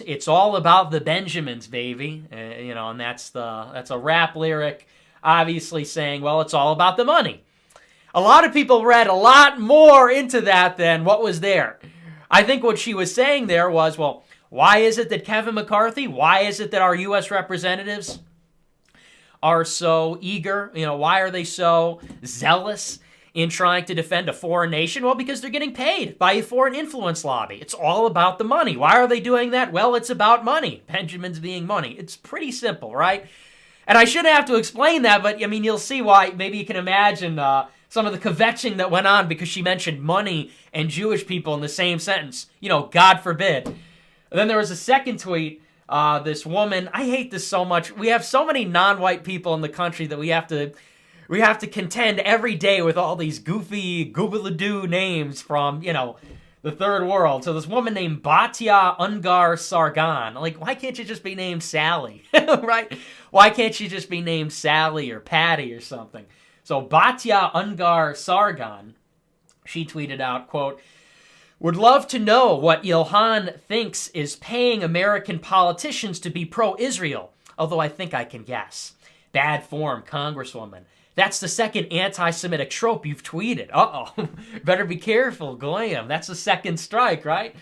It's all about the Benjamins, baby. And that's a rap lyric, obviously saying, well, it's all about the money. A lot of people read a lot more into that than what was there. I think what she was saying there was, well, why is it that Kevin McCarthy, why is it that our U.S. representatives are so eager? Why are they so zealous in trying to defend a foreign nation? Well, because they're getting paid by a foreign influence lobby. It's all about the money. Why are they doing that? Well, it's about money. Benjamins being money. It's pretty simple, right? And I shouldn't have to explain that, but you'll see why. Maybe you can imagine some of the kvetching that went on because she mentioned money and Jewish people in the same sentence. God forbid. And then there was a second tweet. This woman, I hate this so much. We have so many non-white people in the country that we have to contend every day with all these goofy goobaloo names from, the third world. So this woman named Batya Ungar Sargon. Why can't you just be named Sally? Right? Why can't she just be named Sally or Patty or something? So Batya Ungar Sargon, she tweeted out, quote, "Would love to know what Ilhan thinks is paying American politicians to be pro-Israel, although I think I can guess. Bad form, Congresswoman. That's the second anti-Semitic trope you've tweeted. Uh-oh. Better be careful, Goyim. That's the second strike, right?"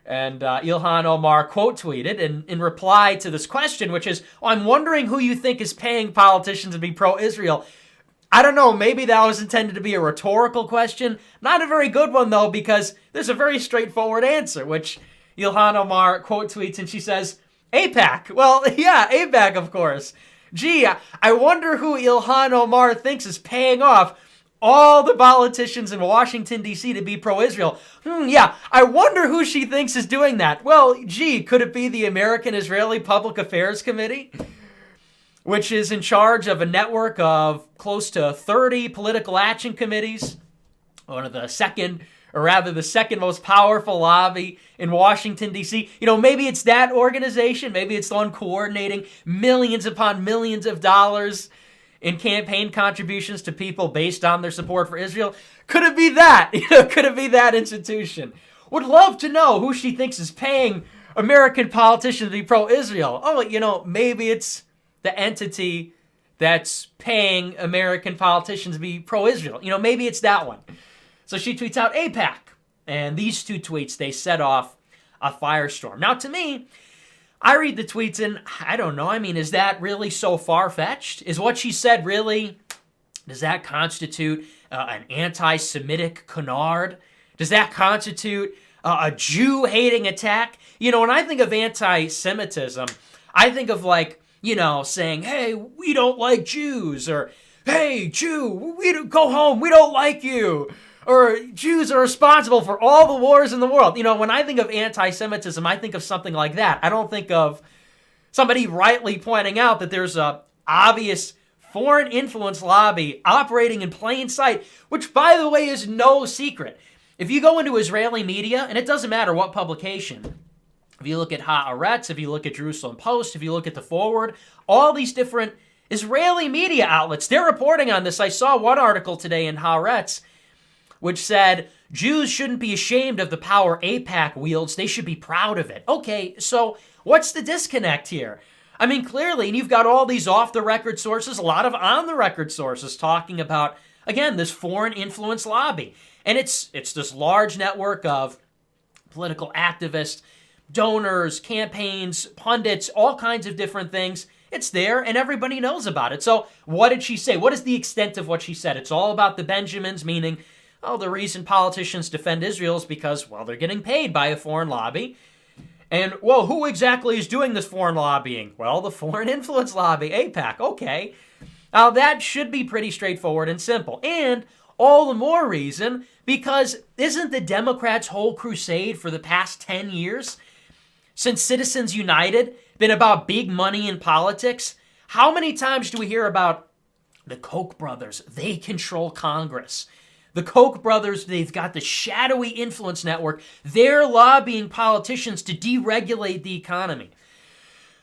And Ilhan Omar quote tweeted in reply to this question, which is, I'm wondering who you think is paying politicians to be pro-Israel. I don't know, maybe that was intended to be a rhetorical question. Not a very good one, though, because there's a very straightforward answer, which Ilhan Omar quote tweets, and she says, AIPAC. Well, yeah, AIPAC, of course. Gee, I wonder who Ilhan Omar thinks is paying off all the politicians in Washington, D.C. to be pro-Israel. Yeah, I wonder who she thinks is doing that. Well, gee, could it be the American-Israeli Public Affairs Committee, which is in charge of a network of close to 30 political action committees, the second most powerful lobby in Washington, D.C. Maybe it's that organization. Maybe it's the one coordinating millions upon millions of dollars in campaign contributions to people based on their support for Israel. Could it be that? Could it be that institution? Would love to know who she thinks is paying American politicians to be pro-Israel. Oh, maybe it's the entity that's paying American politicians to be pro-Israel. Maybe it's that one. So she tweets out AIPAC. And these two tweets, they set off a firestorm. Now, to me, I read the tweets and I don't know. Is that really so far-fetched? Is what she said really, does that constitute an anti-Semitic canard? Does that constitute a Jew-hating attack? When I think of anti-Semitism, I think of saying, hey, we don't like Jews, or hey, Jew, go home, we don't like you, or Jews are responsible for all the wars in the world. When I think of anti-Semitism, I think of something like that. I don't think of somebody rightly pointing out that there's a obvious foreign influence lobby operating in plain sight, which, by the way, is no secret. If you go into Israeli media, and it doesn't matter what publication, if you look at Haaretz, if you look at Jerusalem Post, if you look at The Forward, all these different Israeli media outlets, they're reporting on this. I saw one article today in Haaretz which said, Jews shouldn't be ashamed of the power AIPAC wields. They should be proud of it. Okay, so what's the disconnect here? Clearly, and you've got all these off-the-record sources, a lot of on-the-record sources talking about, again, this foreign influence lobby. And it's this large network of political activists, donors, campaigns, pundits, all kinds of different things. It's there, and everybody knows about it. So what did she say? What is the extent of what she said? It's all about the Benjamins, meaning, the reason politicians defend Israel is because, they're getting paid by a foreign lobby. And, who exactly is doing this foreign lobbying? Well, the foreign influence lobby, AIPAC. Okay. Now, that should be pretty straightforward and simple. And all the more reason because isn't the Democrats' whole crusade for the past 10 years, since Citizens United, been about big money in politics? How many times do we hear about the Koch brothers? They control Congress. The Koch brothers, they've got the shadowy influence network. They're lobbying politicians to deregulate the economy.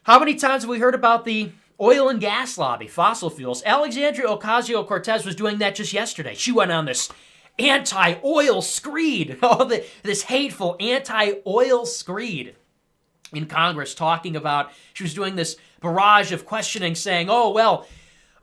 How many times have we heard about the oil and gas lobby, fossil fuels? Alexandria Ocasio-Cortez was doing that just yesterday. She went on this anti-oil screed, this hateful anti-oil screed. in Congress talking about, she was doing this barrage of questioning saying, oh, well,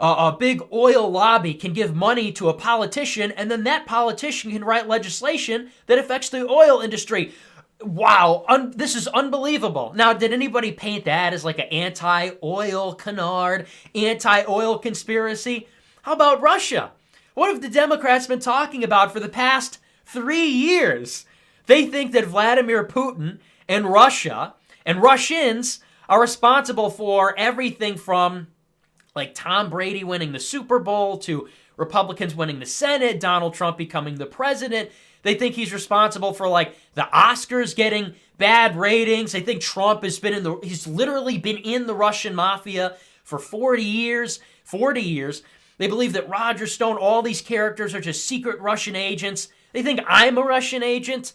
a big oil lobby can give money to a politician, and then that politician can write legislation that affects the oil industry. Wow, this is unbelievable. Now, did anybody paint that as like an anti-oil canard, anti-oil conspiracy? How about Russia? What have the Democrats been talking about for the past 3 years? They think that Vladimir Putin and Russia and Russians are responsible for everything from like Tom Brady winning the Super Bowl to Republicans winning the Senate, Donald Trump becoming the president. They think he's responsible for like the Oscars getting bad ratings. They think Trump he's literally been in the Russian mafia for 40 years. 40 years. They believe that Roger Stone, all these characters are just secret Russian agents. They think I'm a Russian agent.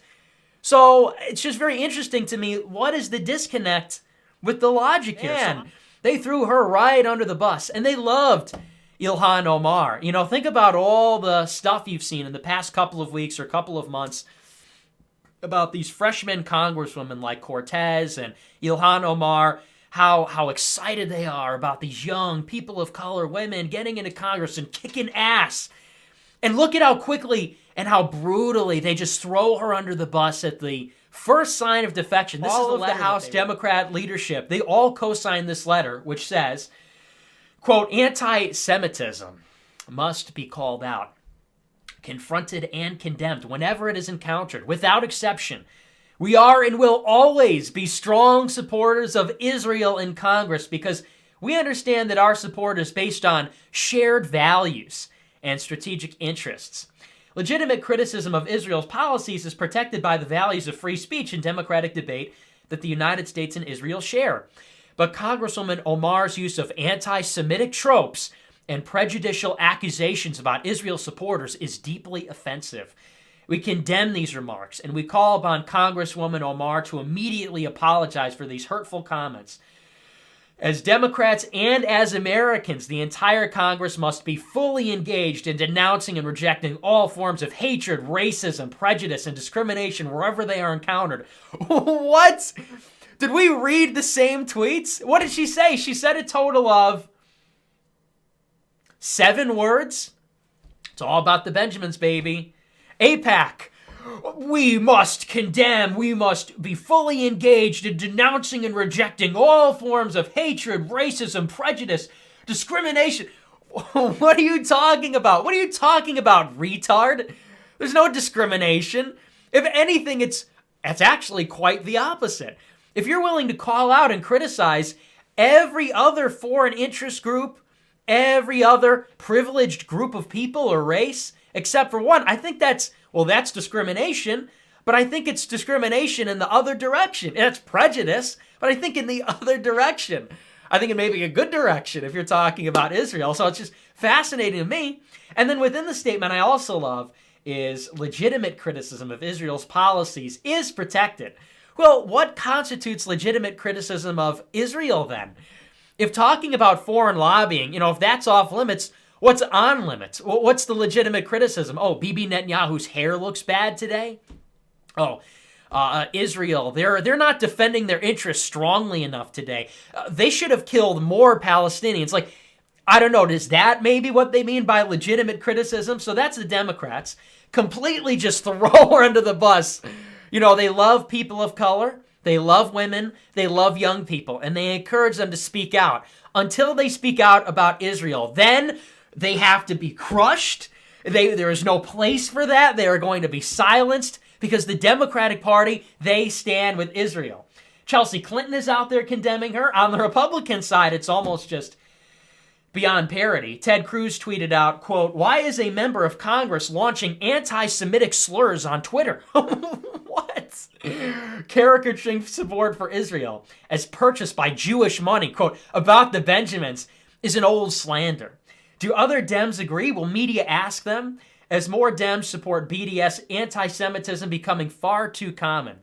So it's just very interesting to me. What is the disconnect with the logic here? Man, they threw her right under the bus, and they loved Ilhan Omar. You know, think about all the stuff you've seen in the past couple of weeks or couple of months about these freshman congresswomen like Cortez and Ilhan Omar, how excited they are about these young people of color, women getting into Congress and kicking ass. And look at how quickly and how brutally they just throw her under the bus at the first sign of defection. This all is the House Democrat leadership. They all co-signed this letter, which says, quote, anti-Semitism must be called out, confronted and condemned whenever it is encountered, without exception. We are and will always be strong supporters of Israel in Congress because we understand that our support is based on shared values and strategic interests. Legitimate criticism of Israel's policies is protected by the values of free speech and democratic debate that the United States and Israel share. But Congresswoman Omar's use of anti-Semitic tropes and prejudicial accusations about Israel supporters is deeply offensive. We condemn these remarks, and we call upon Congresswoman Omar to immediately apologize for these hurtful comments. As Democrats and as Americans, the entire Congress must be fully engaged in denouncing and rejecting all forms of hatred, racism, prejudice, and discrimination wherever they are encountered. What? Did we read the same tweets? What did she say? She said a total of 7 words. It's all about the Benjamins, baby. AIPAC. We must condemn, we must be fully engaged in denouncing and rejecting all forms of hatred, racism, prejudice, discrimination. What are you talking about? What are you talking about, retard? There's no discrimination. If anything, it's actually quite the opposite. If you're willing to call out and criticize every other foreign interest group, every other privileged group of people or race, except for one, I think that's discrimination, but I think it's discrimination in the other direction. It's prejudice, but I think in the other direction. I think it may be a good direction if you're talking about Israel. So it's just fascinating to me. And then within the statement I also love is legitimate criticism of Israel's policies is protected. Well, what constitutes legitimate criticism of Israel then? If talking about foreign lobbying, if that's off limits, what's on limits? What's the legitimate criticism? Oh, Bibi Netanyahu's hair looks bad today? Oh, Israel, they're not defending their interests strongly enough today. They should have killed more Palestinians. Like, I don't know, is that maybe what they mean by legitimate criticism? So that's the Democrats. Completely just throw her under the bus. They love people of color. They love women. They love young people. And they encourage them to speak out. Until they speak out about Israel, then they have to be crushed. There is no place for that. They are going to be silenced because the Democratic Party, they stand with Israel. Chelsea Clinton is out there condemning her. On the Republican side, it's almost just beyond parody. Ted Cruz tweeted out, quote, "Why is a member of Congress launching anti-Semitic slurs on Twitter?" What? Caricaturing support for Israel as purchased by Jewish money, quote, about the Benjamins is an old slander. Do other Dems agree? Will media ask them? As more Dems support BDS, anti-Semitism becoming far too common.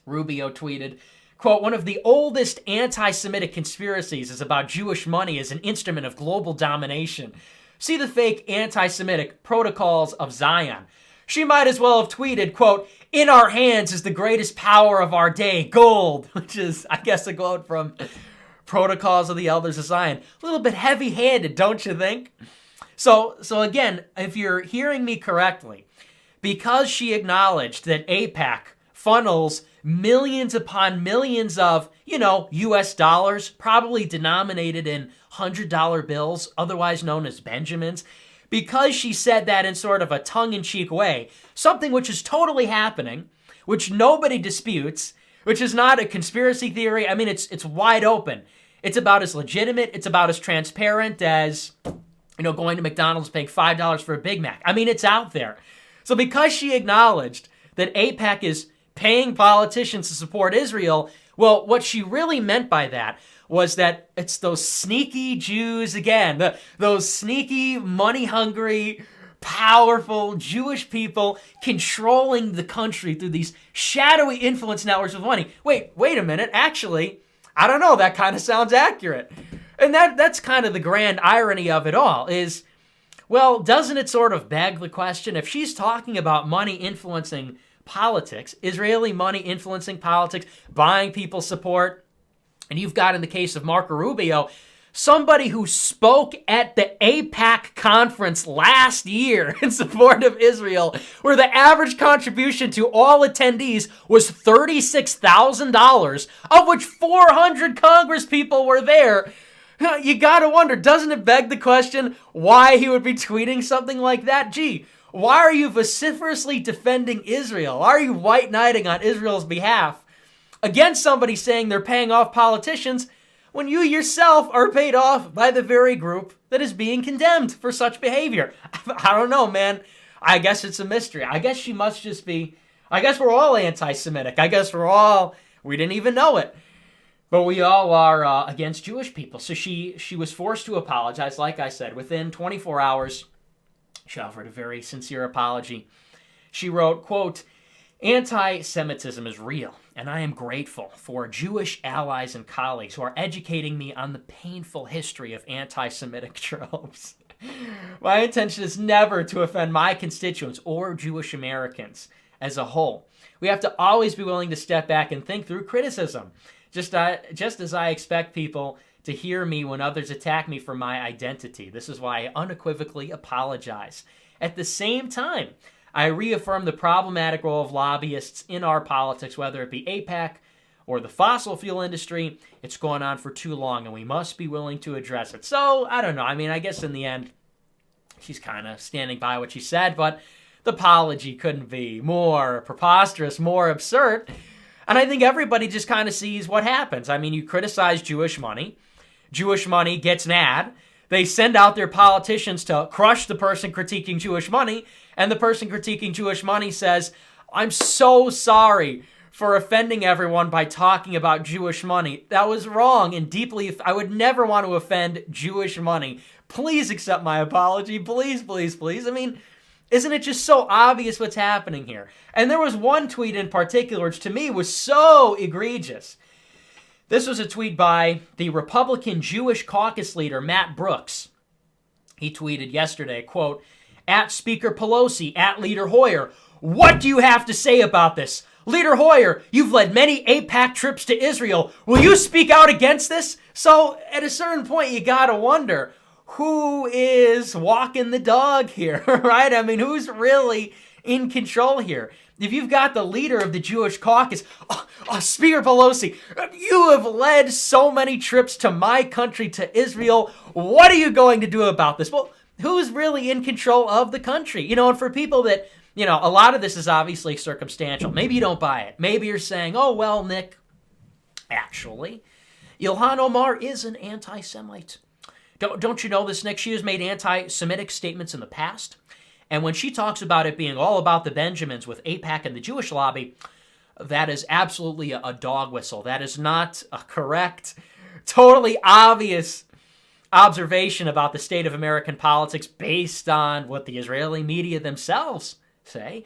Rubio tweeted, quote, "One of the oldest anti-Semitic conspiracies is about Jewish money as an instrument of global domination. See the fake anti-Semitic Protocols of Zion. She might as well have tweeted, quote, "In our hands is the greatest power of our day, gold," which is, I guess, a quote from Protocols of the Elders of Zion. A little bit heavy-handed, don't you think? So again, if you're hearing me correctly, because she acknowledged that AIPAC funnels millions upon millions of, US dollars, probably denominated in $100 bills, otherwise known as Benjamins, because she said that in sort of a tongue-in-cheek way, something which is totally happening, which nobody disputes, which is not a conspiracy theory. I mean, it's wide open. It's about as legitimate, it's about as transparent as, going to McDonald's paying $5 for a Big Mac. I mean, it's out there. So because she acknowledged that AIPAC is paying politicians to support Israel, well, what she really meant by that was that it's those sneaky Jews, again, those sneaky, money-hungry, powerful Jewish people controlling the country through these shadowy influence networks of money. Wait a minute. Actually, I don't know. That kind of sounds accurate. And that's kind of the grand irony of it all is, well, doesn't it sort of beg the question, if she's talking about money influencing politics, Israeli money influencing politics, buying people's support, and you've got, in the case of Marco Rubio, somebody who spoke at the AIPAC conference last year in support of Israel, where the average contribution to all attendees was $36,000, of which 400 Congress people were there. You gotta wonder, doesn't it beg the question why he would be tweeting something like that? Gee, why are you vociferously defending Israel? Why are you white knighting on Israel's behalf against somebody saying they're paying off politicians when you yourself are paid off by the very group that is being condemned for such behavior? I don't know, man. I guess it's a mystery. I guess she must just be, I guess we're all anti-Semitic. I guess we didn't even know it. But we all are against Jewish people. So she was forced to apologize, like I said. Within 24 hours, she offered a very sincere apology. She wrote, quote, "Anti-Semitism is real, and I am grateful for Jewish allies and colleagues who are educating me on the painful history of anti-Semitic tropes. My intention is never to offend my constituents or Jewish Americans as a whole. We have to always be willing to step back and think through criticism, just as I expect people to hear me when others attack me for my identity. This is why I unequivocally apologize. At the same time, I reaffirm the problematic role of lobbyists in our politics, whether it be AIPAC or the fossil fuel industry. It's gone on for too long, and we must be willing to address it." So, I don't know. I mean, I guess in the end, she's kind of standing by what she said, but the apology couldn't be more preposterous, more absurd. And I think everybody just kind of sees what happens. I mean, you criticize Jewish money gets mad. They send out their politicians to crush the person critiquing Jewish money, and the person critiquing Jewish money says, "I'm so sorry for offending everyone by talking about Jewish money. That was wrong and deeply, I would never want to offend Jewish money. Please accept my apology. Please, please, please." I mean, isn't it just so obvious what's happening here? And there was one tweet in particular which to me was so egregious. This was a tweet by the Republican Jewish caucus leader, Matt Brooks. He tweeted yesterday, quote, "At Speaker Pelosi, at Leader Hoyer, what do you have to say about this? Leader Hoyer, you've led many AIPAC trips to Israel. Will you speak out against this?" So at a certain point, you gotta wonder, who is walking the dog here, right? I mean, who's really in control here? If you've got the leader of the Jewish caucus, Speaker Pelosi, you have led so many trips to my country, to Israel. What are you going to do about this? Well, who's really in control of the country? And for people that, a lot of this is obviously circumstantial. Maybe you don't buy it. Maybe you're saying, oh, well, Nick, actually, Ilhan Omar is an anti-Semite. Don't you know this, Nick? She has made anti-Semitic statements in the past. And when she talks about it being all about the Benjamins with AIPAC and the Jewish lobby, that is absolutely a dog whistle. That is not a correct, totally obvious observation about the state of American politics based on what the Israeli media themselves say.